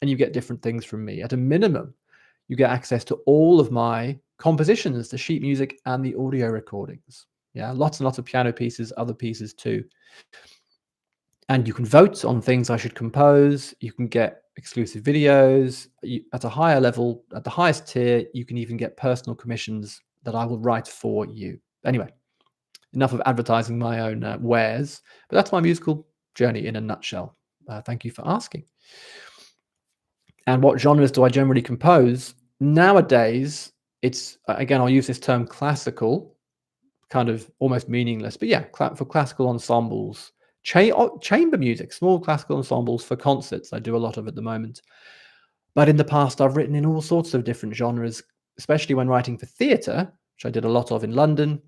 and you get different things from me. At a minimum, you get access to all of my compositions, the sheet music and the audio recordings. Yeah, lots and lots of piano pieces, other pieces too. And you can vote on things I should compose. You can get exclusive videos. At a higher level, at the highest tier, you can even get personal commissions that I will write for you. Anyway, enough of advertising my own wares, but that's my musical journey in a nutshell. Thank you for asking. And what genres do I generally compose? Nowadays, it's, again, I'll use this term classical, kind of almost meaningless, but yeah, for classical ensembles, chamber music, small classical ensembles for concerts. I do a lot of at the moment. But in the past, I've written in all sorts of different genres, especially when writing for theatre, which I did a lot of in London.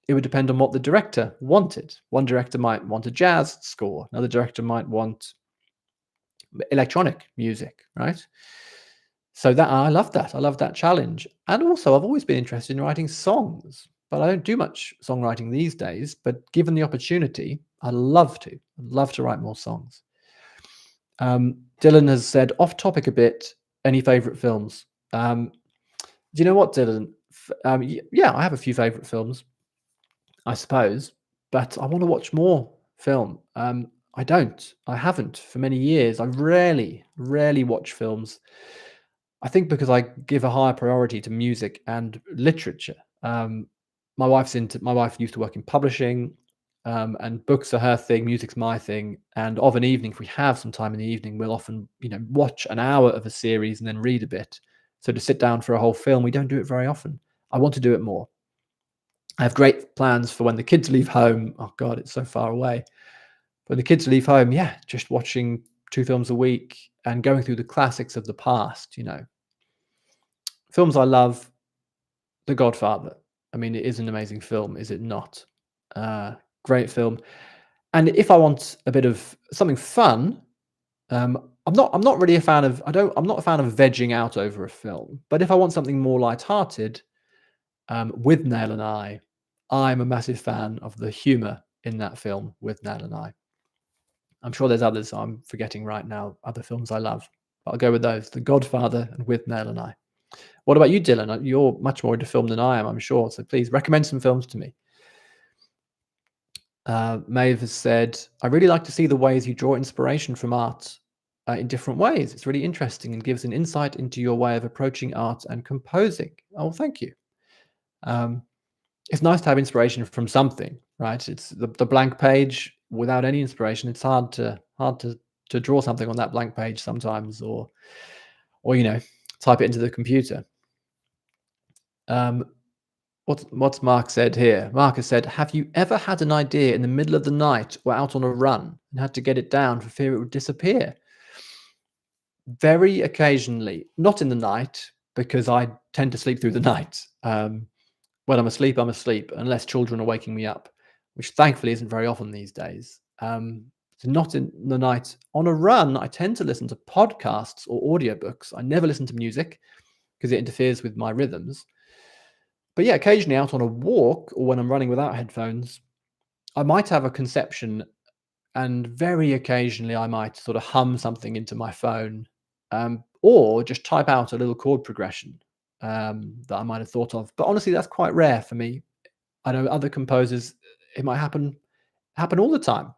It would depend on what the director wanted. One director might want a jazz score. Another director might want electronic music, right? So that I love that. I love that challenge. And also, I've always been interested in writing songs, but I don't do much songwriting these days. But given the opportunity, I'd love to. I'd love to write more songs. Dylan has said, off topic a bit, any favorite films? Do you know what, Dylan? Yeah, I have a few favorite films, I suppose, but I want to watch more film. I don't. I haven't for many years. I rarely watch films. I think because I give a higher priority to music and literature. My wife used to work in publishing, and books are her thing, music's my thing. And of an evening, if we have some time in the evening, we'll often, watch an hour of a series and then read a bit. So to sit down for a whole film, we don't do it very often. I want to do it more. I have great plans for when the kids leave home. Oh God, it's so far away. When the kids leave home, yeah, just watching 2 films a week and going through the classics of the past, Films I love, The Godfather. I mean, it is an amazing film, is it not? Uh, Great film. And if I want a bit of something fun, I'm not really a fan of I'm not a fan of vegging out over a film, but if I want something more light-hearted, With Nail and I'm a massive fan of the humor in that film, With Nail and I. I'm sure there's others I'm forgetting right now, other films I love, but I'll go with those, The Godfather and With Nail and I. What about you, Dylan? You're much more into film than I am, I'm sure, so please recommend some films to me. Maeve has said, "I really like to see the ways you draw inspiration from art, in different ways. It's really interesting and gives an insight into your way of approaching art and composing." Oh, thank you. Um, it's nice to have inspiration from something, right? It's the blank page without any inspiration. It's hard to draw something on that blank page sometimes, or type it into the computer. Um, what's Mark said here? Mark has said, "Have you ever had an idea in the middle of the night or out on a run and had to get it down for fear it would disappear?" Very occasionally, not in the night, because I tend to sleep through the night. When I'm asleep, unless children are waking me up, which thankfully isn't very often these days. So not in the night. On a run, I tend to listen to podcasts or audiobooks. I never listen to music because it interferes with my rhythms. But yeah, occasionally out on a walk or when I'm running without headphones, I might have a conception, and very occasionally I might sort of hum something into my phone, or just type out a little chord progression that I might have thought of. But honestly, that's quite rare for me. I know other composers, it might happen all the time.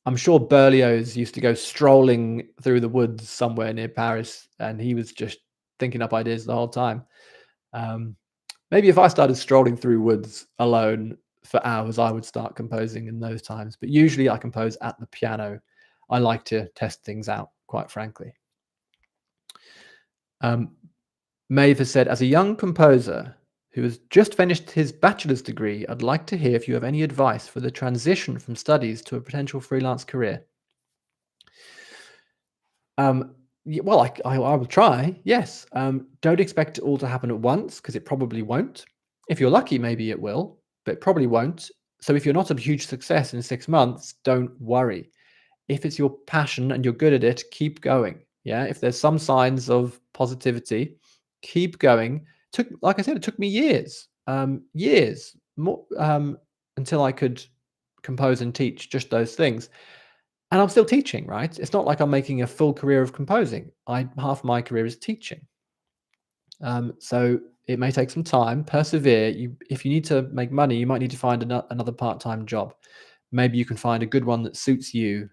I'm sure Berlioz used to go strolling through the woods somewhere near Paris, and he was just thinking up ideas the whole time. Um, Maybe if I started strolling through woods alone for hours, I would start composing in those times. But usually I compose at the piano. I like to test things out, quite frankly. Um, Maeve has said, as a young composer who has just finished his bachelor's degree, I'd like to hear if you have any advice for the transition from studies to a potential freelance career. Well, I will try. Yes. Don't expect it all to happen at once because it probably won't. If you're lucky, maybe it will, but it probably won't. So if you're not a huge success in 6 months, don't worry. If it's your passion and you're good at it, keep going. Yeah. If there's some signs of positivity, keep going. Like I said, it took me years more, until I could compose and teach just those things. And I'm still teaching, right? It's not like I'm making a full career of composing. I half my career is teaching. So it may take some time. Persevere. If you need to make money, you might need to find another part-time job. Maybe you can find a good one that suits you.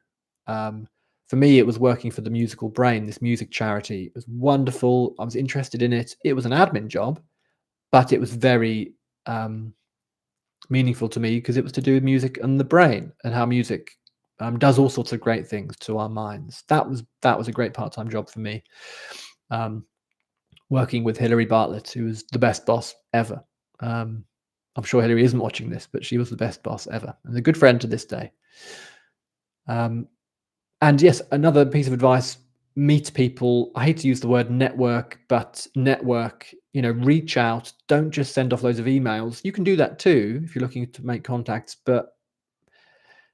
For me, it was working for the Musical Brain, this music charity. It was wonderful. I was interested in it. It was an admin job, but it was very meaningful to me because it was to do with music and the brain and how music does all sorts of great things to our minds. That was a great part-time job for me. Um, Working with Hilary Bartlett, who was the best boss ever. I'm sure Hilary isn't watching this, but she was the best boss ever and a good friend to this day. And yes, another piece of advice: meet people. I hate to use the word network, but network. Reach out. Don't just send off loads of emails. You can do that too if you're looking to make contacts, but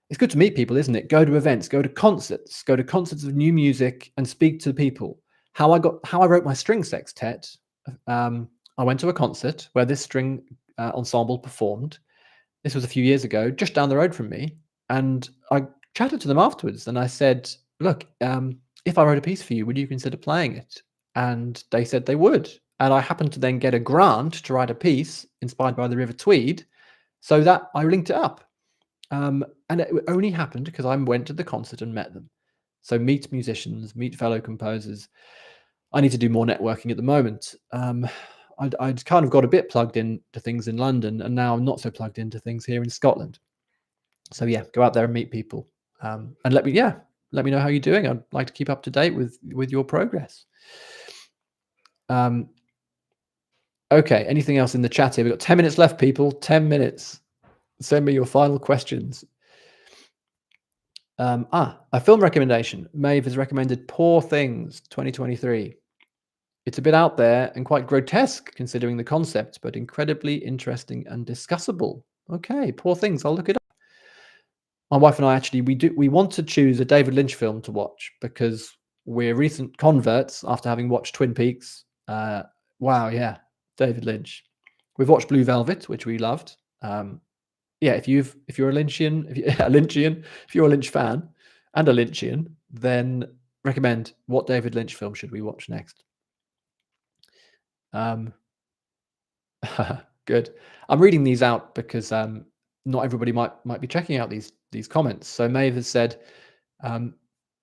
it's good to meet people, isn't it? Go to events, go to concerts of new music and speak to people. How I wrote my string sextet. I went to a concert where this string ensemble performed. This was a few years ago, just down the road from me, and I chatted to them afterwards, and I said, "Look, if I wrote a piece for you, would you consider playing it?" And they said they would. And I happened to then get a grant to write a piece inspired by the River Tweed, so that I linked it up. And it only happened because I went to the concert and met them. So meet musicians, meet fellow composers. I need to do more networking at the moment. I'd kind of got a bit plugged in to things in London, and now I'm not so plugged into things here in Scotland. So yeah, go out there and meet people, and let me know how you're doing. I'd like to keep up to date with your progress. Um, Okay, anything else in the chat here? We've got 10 minutes left, people. 10 minutes. Send me your final questions. A film recommendation. Maeve has recommended Poor Things 2023. It's a bit out there and quite grotesque considering the concept, but incredibly interesting and discussable. Okay, Poor Things. I'll look it up. My wife and I actually we want to choose a David Lynch film to watch because we're recent converts after having watched Twin Peaks. Wow, yeah, David Lynch. We've watched Blue Velvet, which we loved. Yeah, if you're a Lynchian, if you're a Lynch fan and a Lynchian, then recommend what David Lynch film should we watch next? Um, Good. I'm reading these out because not everybody might be checking out these comments. So Maeve has said, um,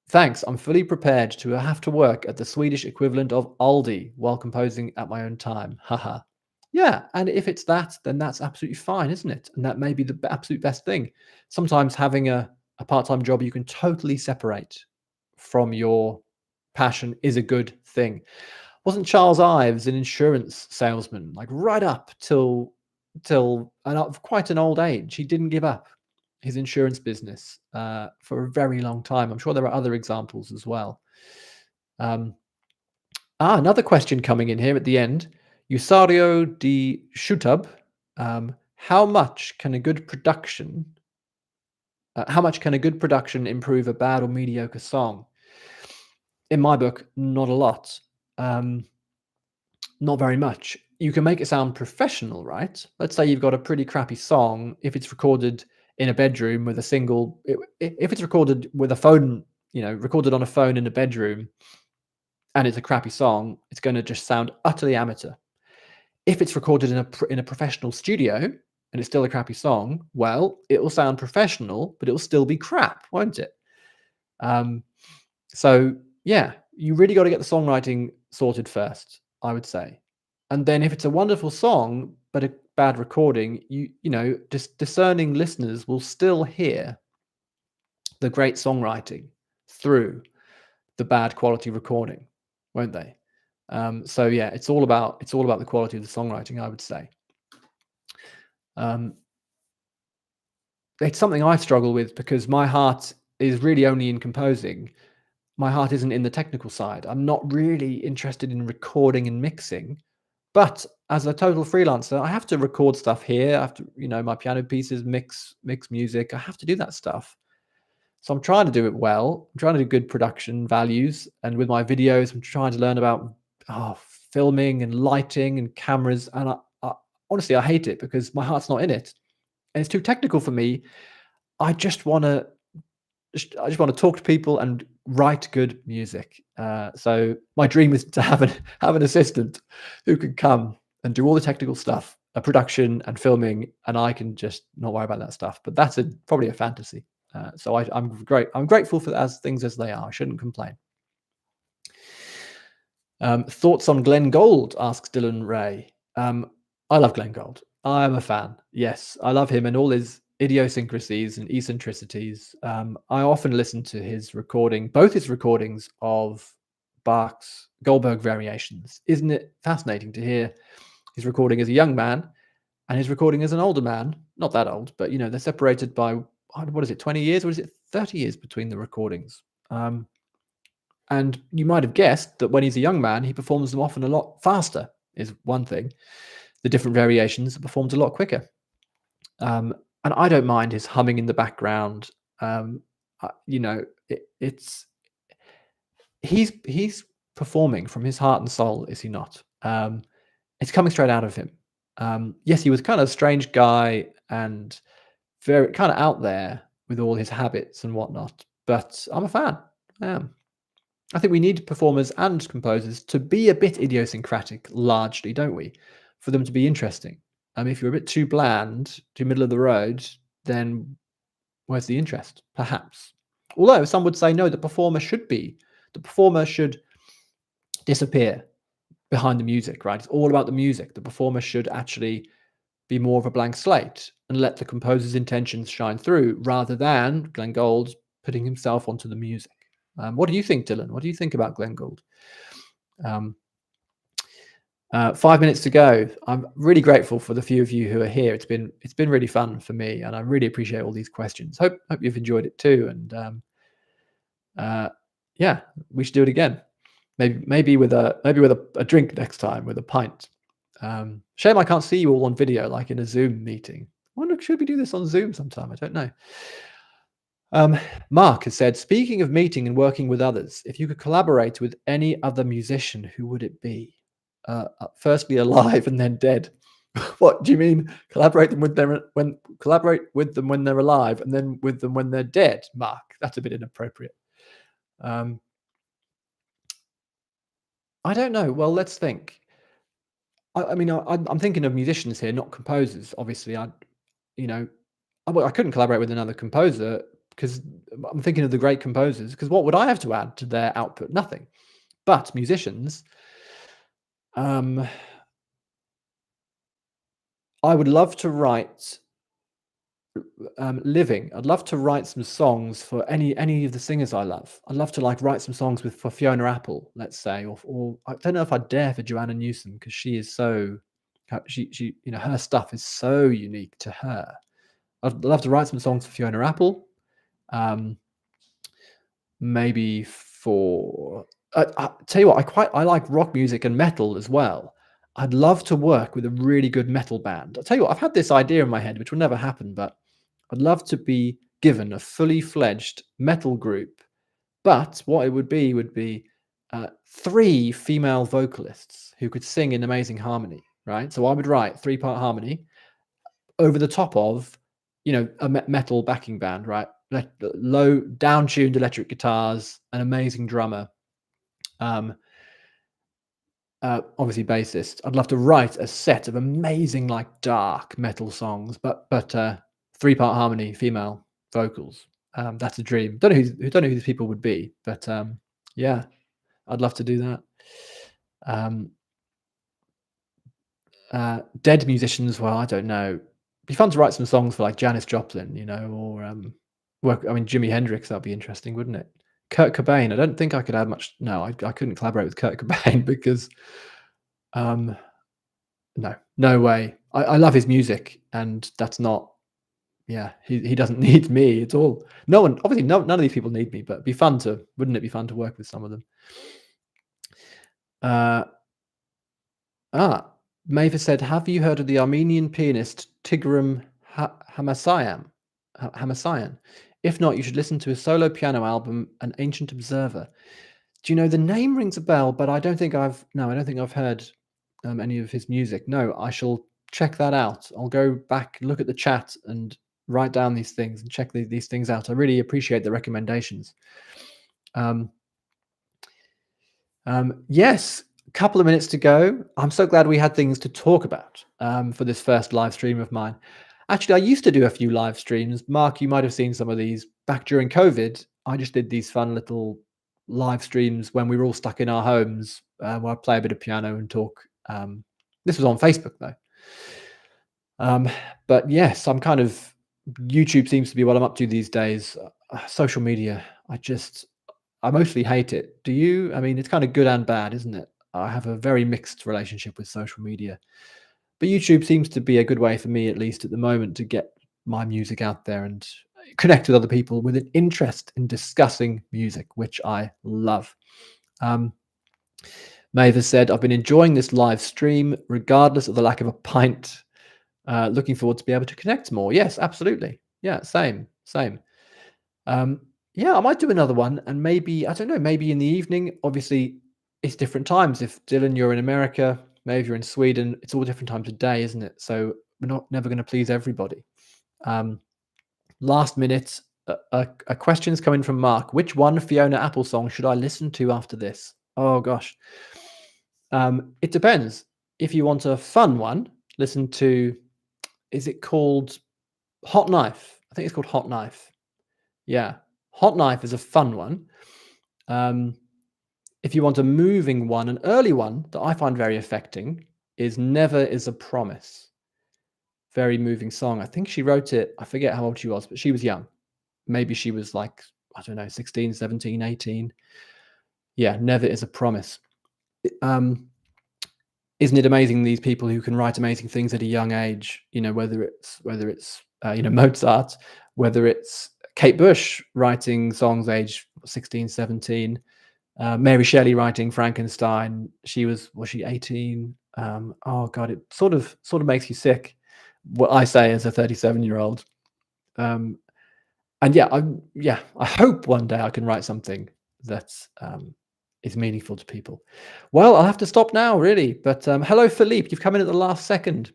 "Thanks. I'm fully prepared to have to work at the Swedish equivalent of Aldi while composing at my own time." Haha. Yeah, and if it's that, then that's absolutely fine, isn't it? And that may be the absolute best thing. Sometimes having a part-time job you can totally separate from your passion is a good thing. Wasn't Charles Ives an insurance salesman, like right up quite an old age? He didn't give up his insurance business for a very long time. I'm sure there are other examples as well. Another question coming in here at the end. Usario di Shutub. How much can a good production improve a bad or mediocre song? In my book, not a lot. Not very much. You can make it sound professional, right? Let's say you've got a pretty crappy song. If it's recorded in a bedroom with a single, if it's recorded with a phone, recorded on a phone in a bedroom, and it's a crappy song, it's going to just sound utterly amateur. If it's recorded in a professional studio and it's still a crappy song, well, it will sound professional, but it will still be crap, won't it? So yeah, you really got to get the songwriting sorted first, I would say. And then if it's a wonderful song but a bad recording, just discerning listeners will still hear the great songwriting through the bad quality recording, won't they? So yeah, it's all about the quality of the songwriting, I would say. It's something I struggle with because my heart is really only in composing. My heart isn't in the technical side. I'm not really interested in recording and mixing. But as a total freelancer, I have to record stuff here. I have to, my piano pieces, mix music. I have to do that stuff. So I'm trying to do it well. I'm trying to do good production values. And with my videos, I'm trying to learn about filming and lighting and cameras. And honestly, I hate it because my heart's not in it. And it's too technical for me. I just want to talk to people and write good music. So my dream is to have an assistant who can come and do all the technical stuff, production and filming, and I can just not worry about that stuff. But that's probably a fantasy. So I'm grateful for things as they are. I shouldn't complain. Thoughts on Glenn Gould? Asks Dylan Ray. I love Glenn Gould. I am a fan. Yes, I love him and all his idiosyncrasies and eccentricities. I often listen to both his recordings of Bach's Goldberg variations. Isn't it fascinating to hear his recording as a young man and his recording as an older man? Not that old, but they're separated by, what is it, 20 years or is it 30 years between the recordings? And you might have guessed that when he's a young man, he performs them often a lot faster, is one thing. The different variations are performed a lot quicker. And I don't mind his humming in the background. He's performing from his heart and soul, is he not? It's coming straight out of him. Yes, he was kind of a strange guy and very kind of out there with all his habits and whatnot, but I'm a fan. I am. I think we need performers and composers to be a bit idiosyncratic, largely, don't we? For them to be interesting. If you're a bit too bland, too middle of the road, then where's the interest? Perhaps. Although some would say no, the performer should disappear behind the music, right? It's all about the music. The performer should actually be more of a blank slate and let the composer's intentions shine through rather than Glenn Gould putting himself onto the music. What do you think, Dylan? What do you think about Glenn Gould? 5 minutes to go. I'm really grateful for the few of you who are here. It's been really fun for me, and I really appreciate all these questions. Hope you've enjoyed it too. And uh, yeah, we should do it again. Maybe with a drink next time, with a pint. Shame I can't see you all on video like in a Zoom meeting. Wonder should we do this on Zoom sometime? I don't know. Um, Mark has said, speaking of meeting and working with others, if you could collaborate with any other musician, who would it be? Firstly, alive and then dead. What do you mean? Collaborate with them when they're alive, and then with them when they're dead? Mark, that's a bit inappropriate. Um, I don't know. Well, let's think. I mean, I'm thinking of musicians here, not composers. Obviously, you know, I couldn't collaborate with another composer because I'm thinking of the great composers. Because what would I have to add to their output? Nothing. But musicians, um, I would love to write living. I'd love to write some songs for any of the singers I love. I'd love to like write some songs for Fiona Apple, let's say, or I don't know if I'd dare for Joanna Newsom because she is so she her stuff is so unique to her. I'd love to write some songs for Fiona Apple. Um, maybe for I tell you what, I like rock music and metal as well. I'd love to work with a really good metal band. I'll tell you what, I've had this idea in my head, which will never happen, but I'd love to be given a fully fledged metal group. But what it would be three female vocalists who could sing in amazing harmony, right? So I would write three-part harmony over the top of, a metal backing band, right? Like low, down-tuned electric guitars, an amazing drummer, um, obviously bassist. I'd love to write a set of amazing, like dark metal songs, but three-part harmony, female vocals. That's a dream. Don't know who these people would be, but yeah, I'd love to do that. Um, dead musicians, well, I don't know. Be fun to write some songs for like Janis Joplin, or work. I mean, Jimi Hendrix. That'd be interesting, wouldn't it? Kurt Cobain. I don't think I could add much. No, I couldn't collaborate with Kurt Cobain because, um, no, no way. I love his music, and that's not. Yeah, he doesn't need me at all. No one, obviously, none of these people need me. But it'd be fun to, wouldn't it be fun to work with some of them? Uh, Ah, Mavis said, "Have you heard of the Armenian pianist Tigran Hamasyan? If not, you should listen to his solo piano album, An Ancient Observer." Do you know the name rings a bell, but I don't think I've no, I don't think I've heard any of his music. No, I shall check that out. I'll go back, look at the chat, and write down these things and check these things out. I really appreciate the recommendations. Um, yes, a couple of minutes to go. I'm so glad we had things to talk about for this first live stream of mine. Actually, I used to do a few live streams. Mark, you might have seen some of these back during COVID. I just did these fun little live streams when we were all stuck in our homes, where I play a bit of piano and talk. This was on Facebook though. But yes, I'm kind of YouTube seems to be what I'm up to these days. Social media, I mostly hate it. Do you? I mean, it's kind of good and bad, isn't it? I have a very mixed relationship with social media. But YouTube seems to be a good way for me, at least at the moment, to get my music out there and connect with other people with an interest in discussing music, which I love. Mavis said, "I've been enjoying this live stream, regardless of the lack of a pint. Looking forward to be able to connect more." Yes, absolutely. Yeah, same. Yeah, I might do another one, and maybe I don't know, maybe in the evening. Obviously, it's different times. If Dylan, you're in America, maybe you're in Sweden. It's all different times of day, isn't it? So we're never going to please everybody. Last minute, a question's coming from Mark. Which one Fiona Apple song should I listen to after this? Oh gosh, it depends. If you want a fun one, listen to. Is it called Hot Knife? I think it's called Hot Knife. Yeah, Hot Knife is a fun one. If you want a moving one, an early one that I find very affecting is Never Is a Promise. Very moving song. I think she wrote it. I forget how old she was, but she was young. Maybe she was like, I don't know, 16, 17, 18. Yeah, Never Is a Promise. Um, isn't it amazing these people who can write amazing things at a young age? Whether it's Mozart, whether it's Kate Bush writing songs age 16, 17, Mary Shelley writing Frankenstein. Was she 18? Oh god, it sort of makes you sick. What I say as a 37-year-old. Um, and I hope one day I can write something that is meaningful to people. Well, I'll have to stop now, really. But hello, Philippe. You've come in at the last second.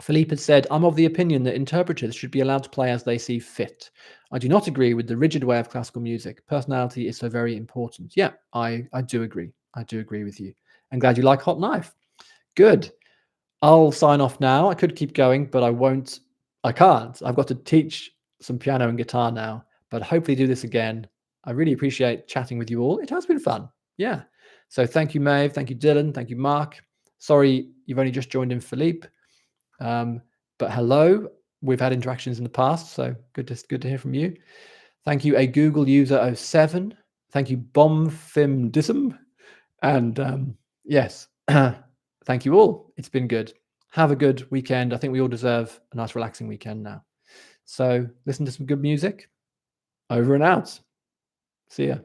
Philippe had said, I'm of the opinion that interpreters should be allowed to play as they see fit. I do not agree with the rigid way of classical music. Personality is so very important. Yeah, I do agree. I do agree with you. I'm glad you like Hot Knife. Good. I'll sign off now. I could keep going, but I won't. I can't. I've got to teach some piano and guitar now, but hopefully do this again. I really appreciate chatting with you all. It has been fun. Yeah. So thank you, Maeve. Thank you, Dylan. Thank you, Mark. Sorry, you've only just joined in, Philippe. But hello. We've had interactions in the past, so good to hear from you. Thank you, a Google user oh 07. Thank you, Bombfimdism. And yes, thank you all. It's been good. Have a good weekend. I think we all deserve a nice, relaxing weekend now. So listen to some good music. Over and out. See ya.